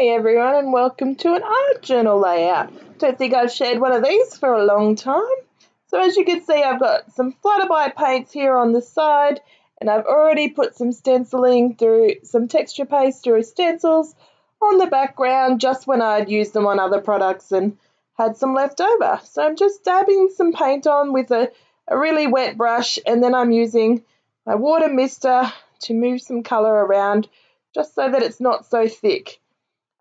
Hey everyone, and welcome to an art journal layout. Don't think I've shared one of these for a long time. So as you can see, I've got some Flutterby paints here on the side, and I've already put some stenciling through, some texture paste through stencils on the background just when I'd used them on other products and had some left over. So I'm just dabbing some paint on with a really wet brush, and then I'm using my water mister to move some colour around just so that it's not so thick.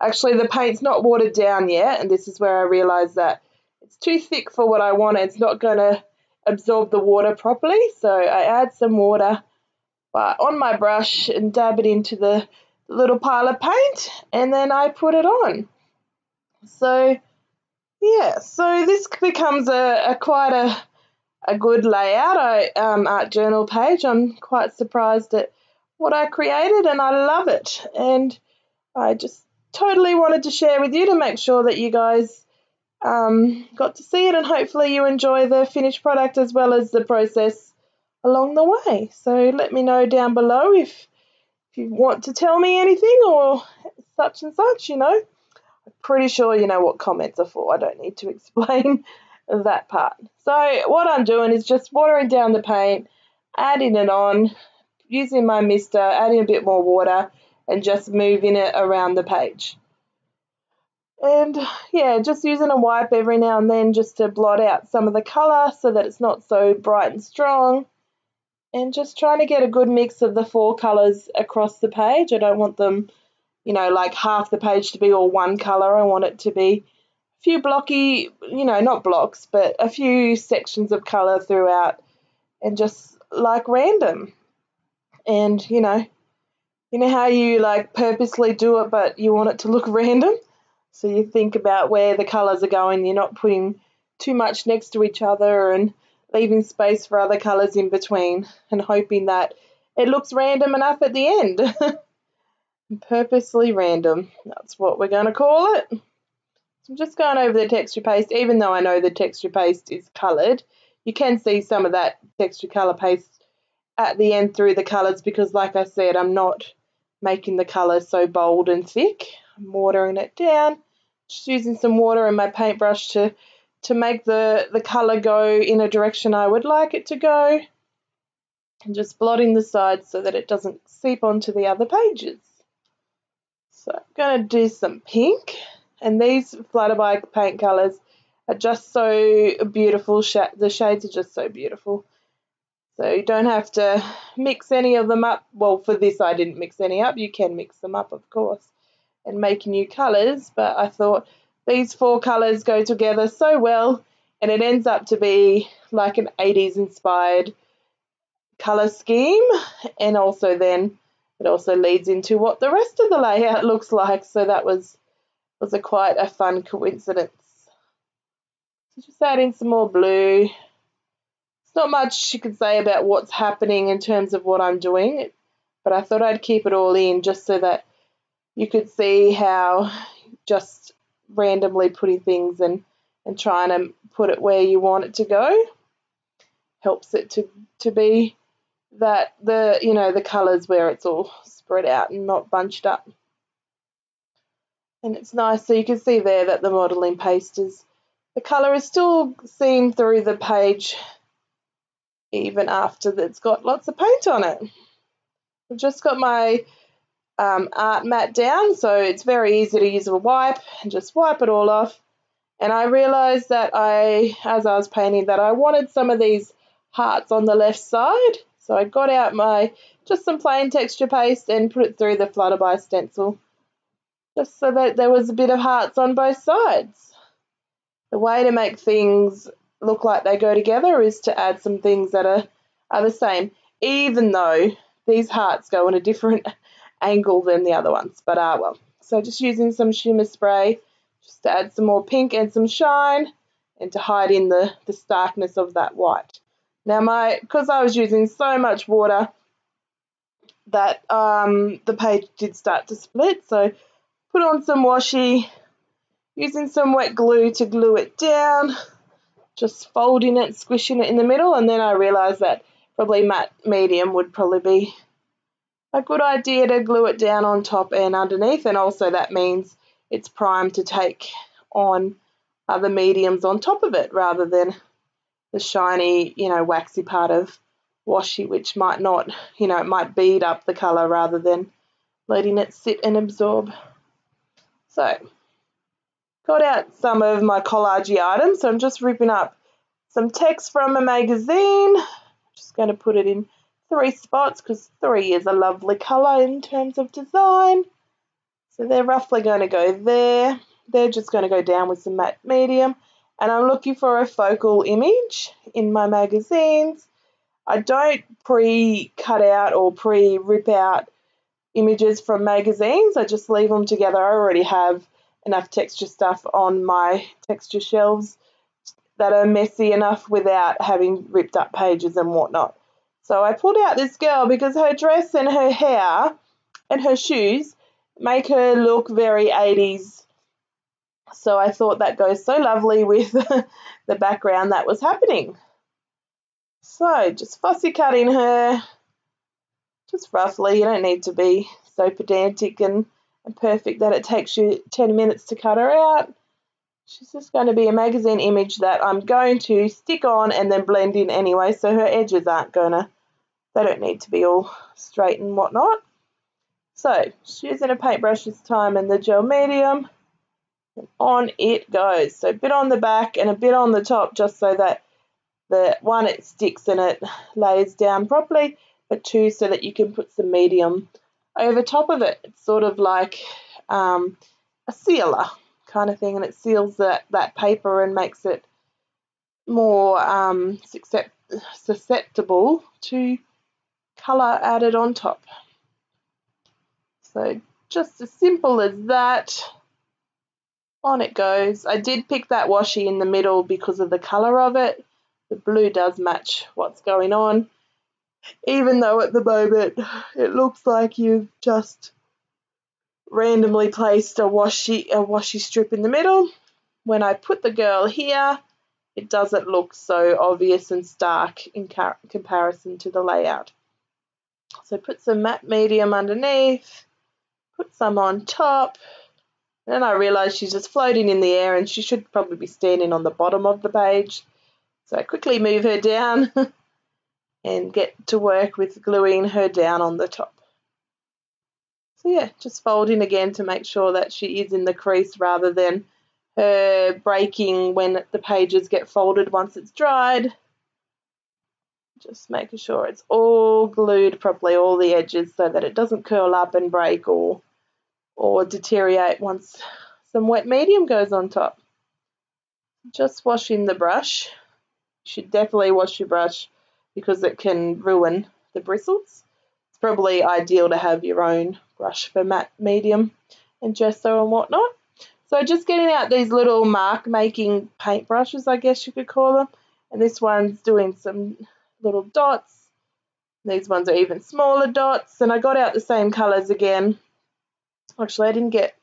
Actually, the paint's not watered down yet, and this is where I realised that it's too thick for what I want. It's not going to absorb the water properly, so I add some water on my brush and dab it into the little pile of paint, and then I put it on. So yeah, so this becomes quite a good layout art journal page. I'm quite surprised at what I created, and I love it, and I just totally wanted to share with you to make sure that you guys got to see it, and hopefully you enjoy the finished product as well as the process along the way. So let me know down below if you want to tell me anything or such and such, you know. I'm pretty sure you know what comments are for. I don't need to explain that part. So what I'm doing is just watering down the paint, adding it on, using my mister, adding a bit more water, and just moving it around the page. And yeah, just using a wipe every now and then just to blot out some of the colour so that it's not so bright and strong. And just trying to get a good mix of the four colours across the page. I don't want them, you know, like half the page to be all one colour. I want it to be a few blocky, you know, not blocks, but a few sections of colour throughout, and just like random. And you know how you like purposely do it, but you want it to look random. So you think about where the colours are going. You're not putting too much next to each other and leaving space for other colours in between, and hoping that it looks random enough at the end. Purposely random, that's what we're going to call it. So I'm just going over the texture paste. Even though I know the texture paste is coloured, you can see some of that texture colour paste at the end through the colours, because like I said, I'm not making the colour so bold and thick. I'm watering it down, just using some water and my paintbrush to make the colour go in a direction I would like it to go, and just blotting the sides so that it doesn't seep onto the other pages. So I'm going to do some pink, and these Flutterby paint colours are just so beautiful. The shades are just so beautiful. So you don't have to mix any of them up. Well, for this I didn't mix any up. You can mix them up, of course, and make new colours. But I thought these four colours go together so well, and it ends up to be like an 80s inspired colour scheme. And also then it also leads into what the rest of the layout looks like. So that was quite a fun coincidence. So just add in some more blue. Not much you could say about what's happening in terms of what I'm doing, but I thought I'd keep it all in just so that you could see how just randomly putting things and trying to put it where you want it to go helps it to be that the colours where it's all spread out and not bunched up. And it's nice, so you can see there that the modelling paste the colour is still seen through the page even after it's got lots of paint on it. I've just got my art mat down, so it's very easy to use a wipe and just wipe it all off. And I realised that as I was painting, that I wanted some of these hearts on the left side, so I got out just some plain texture paste and put it through the Flutterby stencil, just so that there was a bit of hearts on both sides. The way to make things look like they go together is to add some things that are the same, even though these hearts go in a different angle than the other ones, but well. So just using some shimmer spray just to add some more pink and some shine, and to hide in the starkness of that white. Now because I was using so much water, that the page did start to split, so put on some washi, using some wet glue to glue it down, just folding it, squishing it in the middle, and then I realised that probably matte medium would probably be a good idea to glue it down on top and underneath, and also that means it's primed to take on other mediums on top of it rather than the shiny, waxy part of washi, which might not, it might bead up the colour rather than letting it sit and absorb. So, got out some of my collage items, so I'm just ripping up some text from a magazine. Just going to put it in 3 spots because 3 is a lovely colour in terms of design. So they're roughly going to go there. They're just going to go down with some matte medium. And I'm looking for a focal image in my magazines. I don't pre-cut out or pre-rip out images from magazines. I just leave them together. I already have enough texture stuff on my texture shelves that are messy enough without having ripped up pages and whatnot. So I pulled out this girl because her dress and her hair and her shoes make her look very 80s. So I thought that goes so lovely with the background that was happening. So just fussy cutting her, just roughly. You don't need to be so pedantic and perfect that it takes you 10 minutes to cut her out. She's just going to be a magazine image that I'm going to stick on and then blend in anyway, so her edges aren't they don't need to be all straight and whatnot. So she's using a paintbrush this time and the gel medium, and on it goes. So a bit on the back and a bit on the top, just so that it sticks and it lays down properly, but 2, so that you can put some medium over top of it. It's sort of like a sealer kind of thing, and it seals that paper and makes it more susceptible to colour added on top. So just as simple as that. On it goes. I did pick that washi in the middle because of the colour of it. The blue does match what's going on, even though at the moment it looks like you've just randomly placed a washi strip in the middle. When I put the girl here, it doesn't look so obvious and stark in comparison to the layout. So put some matte medium underneath, put some on top. Then I realised she's just floating in the air and she should probably be standing on the bottom of the page. So I quickly move her down and get to work with gluing her down on the top. So yeah, just folding again to make sure that she is in the crease rather than her breaking when the pages get folded once it's dried. Just making sure it's all glued properly, all the edges, so that it doesn't curl up and break or deteriorate once some wet medium goes on top. Just washing the brush. You should definitely wash your brush because it can ruin the bristles. It's probably ideal to have your own brush for matte medium and gesso and whatnot. So just getting out these little mark making paint brushes, I guess you could call them, and this one's doing some little dots. These ones are even smaller dots, and I got out the same colours again. Actually, I didn't get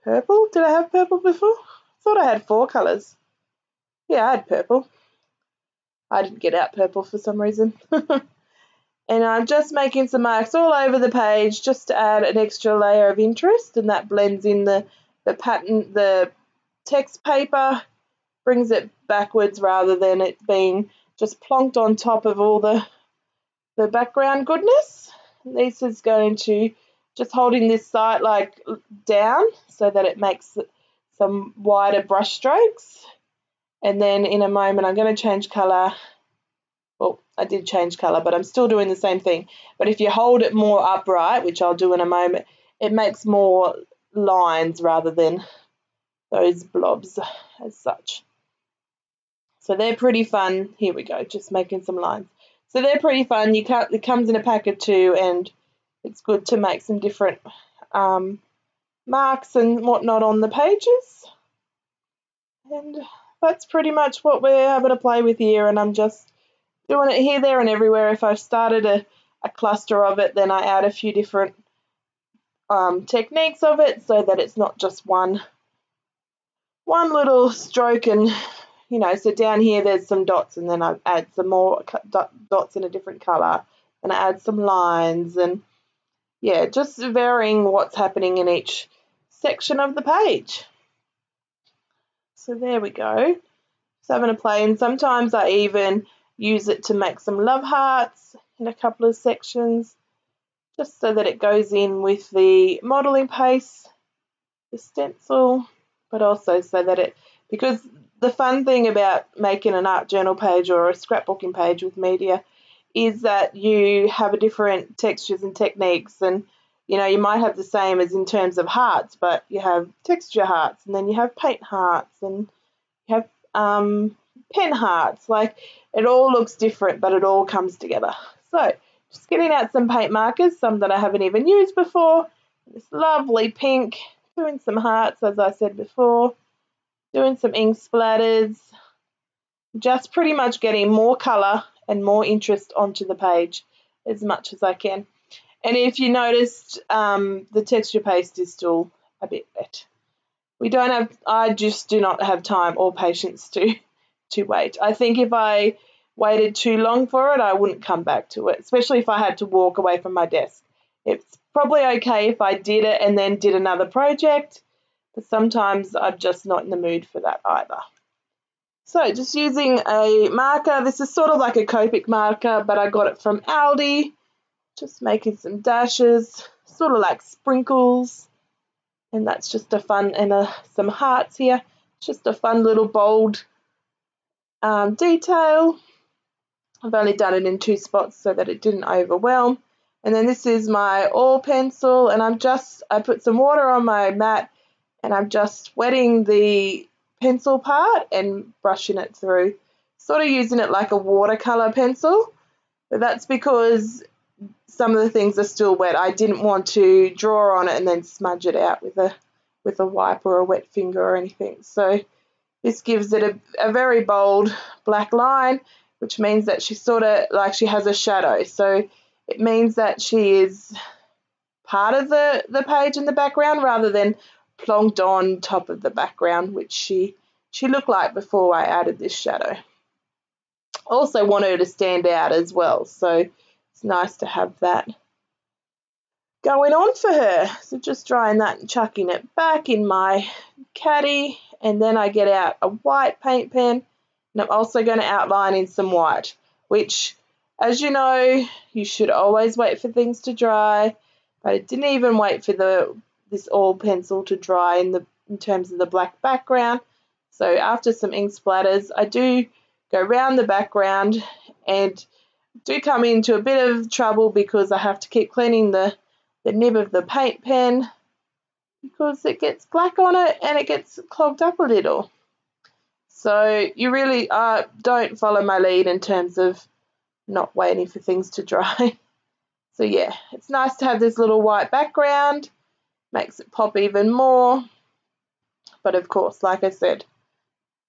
purple. Did I have purple before? I thought I had 4 colours. Yeah, I had purple. I didn't get out purple for some reason. And I'm just making some marks all over the page just to add an extra layer of interest, and that blends in the pattern, the text paper, brings it backwards rather than it being just plonked on top of all the background goodness. And this is going to just holding this side like down so that it makes some wider brush strokes. And then in a moment I'm going to change colour. Well, I did change colour, but I'm still doing the same thing. But if you hold it more upright, which I'll do in a moment, it makes more lines rather than those blobs as such. So they're pretty fun. Here we go, just making some lines. So they're pretty fun. It comes in a pack of 2, and it's good to make some different marks and whatnot on the pages. And that's pretty much what we're having to play with here, and I'm just doing it here, there and everywhere. If I've started a cluster of it, then I add a few different techniques of it so that it's not just one little stroke. And so down here there's some dots, and then I add some more dots in a different colour, and I add some lines, and yeah, just varying what's happening in each section of the page. So there we go. Just having a play, and sometimes I even use it to make some love hearts in a couple of sections, just so that it goes in with the modelling paste, the stencil, but also so that it, because the fun thing about making an art journal page or a scrapbooking page with media is that you have a different textures and techniques, and you know, you might have the same as in terms of hearts, but you have texture hearts, and then you have paint hearts, and you have pen hearts. Like, it all looks different, but it all comes together. So just getting out some paint markers, some that I haven't even used before. This lovely pink, doing some hearts, as I said before, doing some ink splatters, just pretty much getting more colour and more interest onto the page as much as I can. And if you noticed, the texture paste is still a bit wet. I just do not have time or patience to wait. I think if I waited too long for it, I wouldn't come back to it, especially if I had to walk away from my desk. It's probably okay if I did it and then did another project, but sometimes I'm just not in the mood for that either. So just using a marker. This is sort of like a Copic marker, but I got it from Aldi. Just making some dashes, sort of like sprinkles, and that's just a fun, and some hearts here. Just a fun little bold detail. I've only done it in 2 spots so that it didn't overwhelm. And then this is my oil pencil, and I put some water on my mat, and I'm just wetting the pencil part and brushing it through, sort of using it like a watercolor pencil, but that's because some of the things are still wet. I didn't want to draw on it and then smudge it out with a wipe or a wet finger or anything. So this gives it a very bold black line, which means that she sort of like she has a shadow. So it means that she is part of the page in the background rather than plonked on top of the background, which she looked like before I added this shadow. Also want her to stand out as well, so it's nice to have that going on for her. So just drying that and chucking it back in my caddy, and then I get out a white paint pen, and I'm also going to outline in some white, which, as you know, you should always wait for things to dry, but I didn't even wait for this oil pencil to dry in terms of the black background. So after some ink splatters, I do go around the background and do come into a bit of trouble because I have to keep cleaning the nib of the paint pen because it gets black on it and it gets clogged up a little. So you really don't follow my lead in terms of not waiting for things to dry. So yeah, it's nice to have this little white background, makes it pop even more. But of course, like I said,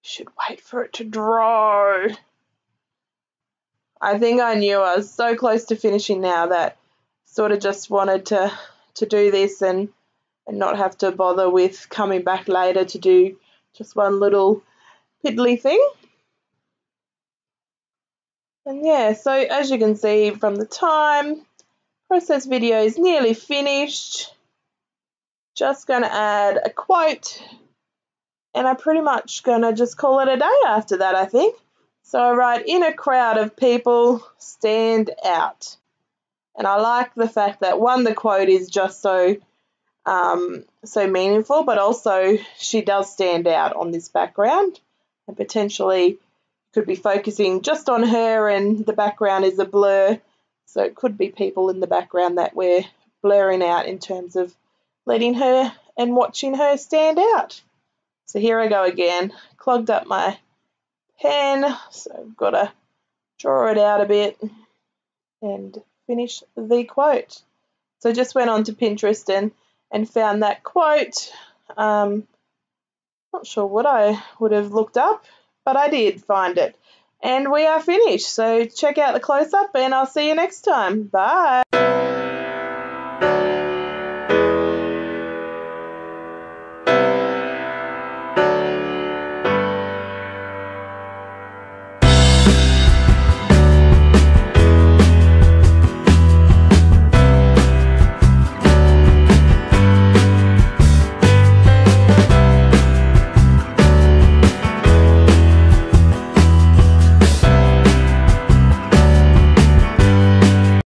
you should wait for it to dry. I think I knew I was so close to finishing now that sort of just wanted to do this and not have to bother with coming back later to do just one little piddly thing. And yeah, so as you can see from the time, process video is nearly finished. Just going to add a quote, and I'm pretty much going to just call it a day after that, I think. So I write, in a crowd of people, stand out. And I like the fact that, one, the quote is just so meaningful, but also she does stand out on this background, and potentially could be focusing just on her and the background is a blur. So it could be people in the background that we're blurring out in terms of letting her and watching her stand out. So here I go again, clogged up my pen, so I've got to draw it out a bit and finish the quote. So just went on to Pinterest and found that quote. Not sure what I would have looked up, but I did find it. And we are finished. So check out the close-up and I'll see you next time. Bye.